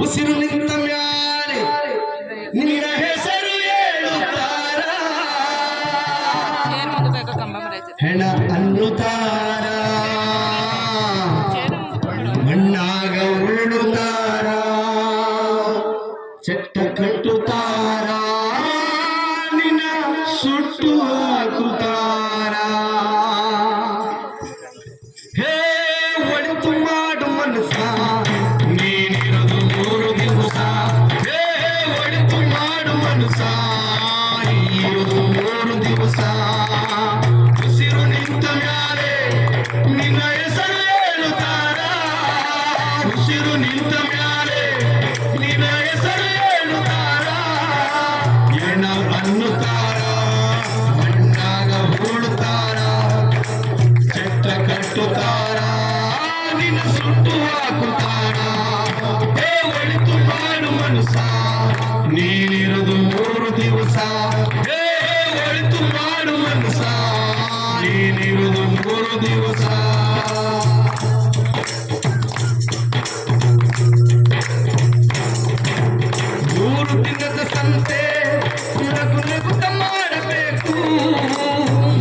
ಉಸಿರು ನಿಂತ ಮ್ಯಾಲೆ ನಿನ್ನ ಹೆಸರು ಹೇಳುತ್ತಾರ, ಹೆಣ ಅನ್ನುತ್ತಾರ, ಮಣ್ಣಾಗ ಉರುಳುತ್ತಾರ, ಚಟ್ಟ ಕಟ್ಟುತ್ತಾರ, ನಿನ್ನ ಸುಟ್ಟು ಹಾಕುತ್ತಾರ. ಹೇ ಒಳಿತು ಮಾಡು ಮನಸ, ನೀನಿರೋದು 3 ದಿವಸ. ಹೇ ಒಳಿತು ಮಾಡು ಮನಸ, ನೀನಿರೋದು 3 ದಿವಸ. ಉಸಿರು ನಿಂತ ಮ್ಯಾಲೆ ನಿನ್ನ ಹೆಸರು ಹೇಳುತ್ತಾರ, ಉಸಿರು ನಿಂತ ಮ್ಯಾಲೆ ನಿನ್ನ ಹೆಸರು ಹೇಳುತ್ತಾರ, ಹೆಣ ಅನ್ನುತ್ತಾರ, ಮಣ್ಣಾಗ ಹೂಳುತ್ತಾರ, ಚಟ್ಟ ಕಟ್ಟುತ್ತಾರ, ನಿನ್ನ ಸುಟ್ಟು ಹಾಕುತ್ತಾರ. ಹೇ ಒಳಿತು ಮಾಡು ಮನಸ, ನೀನಿರೋದು 3 ದಿವಸ. ಹೇ ಒಳಿತು ಮಾಡು ಮನಸ, ನೀನಿರೋದು 3 ದಿವಸ. 3 ದಿನದ ಸಂತೆ ನಗು ನಗುತ್ತ ಮಾಡಬೇಕು,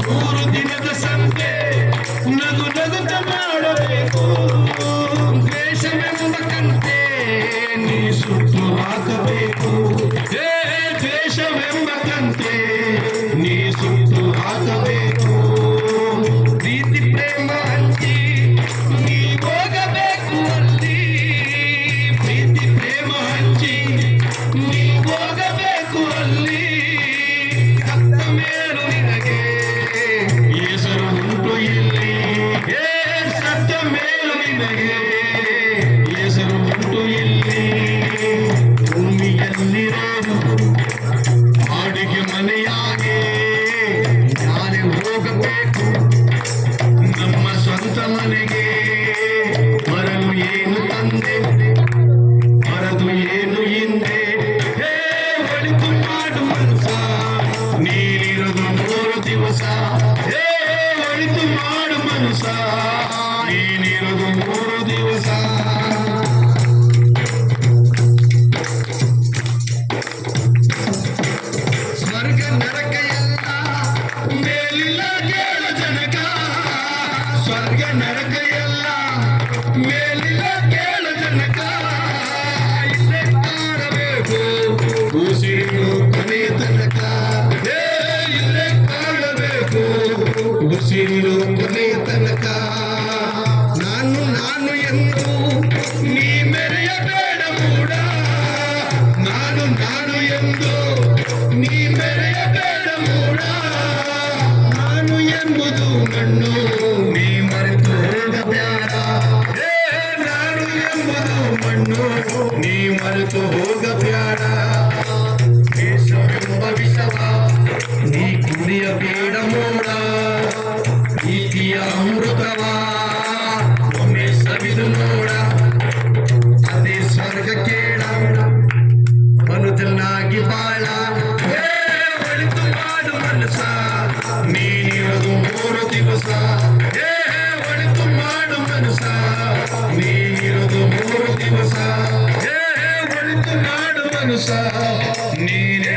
3 ದಿನದ ಸಂತೆ ನಗು ನಗುತ್ತ ಮಾಡಬೇಕು. ದ್ವೇಷವೆಂಬ ಕಂತೆ ನೀ ಸುಟ್ಟು ಹಾಕಬೇಕು, ಹೇ ದ್ವೇಷವೆಂಬ ಕಂತೆ ನೀ ಸುಟ್ಟು ಹಾಕಬೇಕು. ಪ್ರೀತಿ ಪ್ರೇಮ ಹಂಚಿ ನೀ ಹೋಗಬೇಕು ಅಲ್ಲಿ, ಪ್ರೀತಿ ಪ್ರೇಮ ಹಂಚಿ ನೀ ಹೋಗಬೇಕು ಅಲ್ಲಿ. ಸತ್ತ ಮೇಲೂ ನಿನಗೆ ಹೆಸರು ಉಂಟು ಇಲ್ಲಿ, ಹೇ ಸತ್ತ ಮೇಲೂ ನಿನಗೆ ಹೆಸರು ಉಂಟು ಇಲ್ಲಿ. ಭೂಮಿಯಲ್ಲಿರೋದು ಬಾಡಿಗೆ ಮನೆಯಾಗೆ ನಾಳೆ ಹೋಗಬೇಕು ನಮ್ಮ ಸ್ವಂತ ಮನೆಗೆ. ಬರಲು ಏನು ತಂದೆ, ಬರದು ಏನು ಹಿಂದೆ. ಹೇ ಒಳಿತು ಮಾಡು ಮನಸ, ನೀನಿರೋದು 3 ದಿವಸ. ಹೇ ಒಳಿತು ಮಾಡು ಮನಸ, ನೀನಿರೋದು 3 ದಿವಸ. ಸ್ವರ್ಗ ನರಕ ಎಲ್ಲ ಮೇಲಿಲ್ಲ ಕೇಳು ಜನಕ, ಸ್ವರ್ಗ ನರಕ ಎಲ್ಲ ಮೇಲಿಲ್ಲ ಕೇಳು ಜನಕ. ಇಲ್ಲೇ ಕಾಣಬೇಕು ಉಸಿರು ಕೊನೆಯ ತನಕ, ಹೇ ಇಲ್ಲೇ ಕಾಣಬೇಕು ಉಸಿರು ಕೊನೆಯ ತನಕ. ನಾನು ನಾನು ಎಂದು ನೀ ಮೆರೆಯಬೇಡ ಮೂಡ, ನಾನು ನಾನು ಎಂದು ನೀ ಮೆರೆಯಬೇಡ ಮೂಡ. ನಾನು ಎಂಬುದು ಮಣ್ಣು ನೀ ಮರೆತು ಹೋಗಬೇಡ, ಹೇ ನಾನು ಎಂಬುದು ಮಣ್ಣು ನೀ ಮರೆತು ಹೋಗಬೇಡ. ದೇಶವೆಂಬ ವಿಷವ ನೀ ಕುಡಿಯಬೇಡ ಮೂಡ, ಪ್ರೀತಿಯ ಅಮೃತವ ಒಮ್ಮೆ ಸವಿದು ನೋಡ. ಅದೇ ಸ್ವರ್ಗ ಕೇಳ ಮನುಜನಾಗಿ ಬಾಳ. ಹೇ ಒಳಿತು ಮಾಡು ಮನಸ, ನೀನಿರೋದು 3 ದಿವಸ. ಹೇ ಒಳಿತು ಮಾಡು ಮನಸ, ನೀನಿರೋದು 3 ದಿವಸ. ಹೇ ಒಳಿತು ಮಾಡು ಮನಸ, ನೀನೇ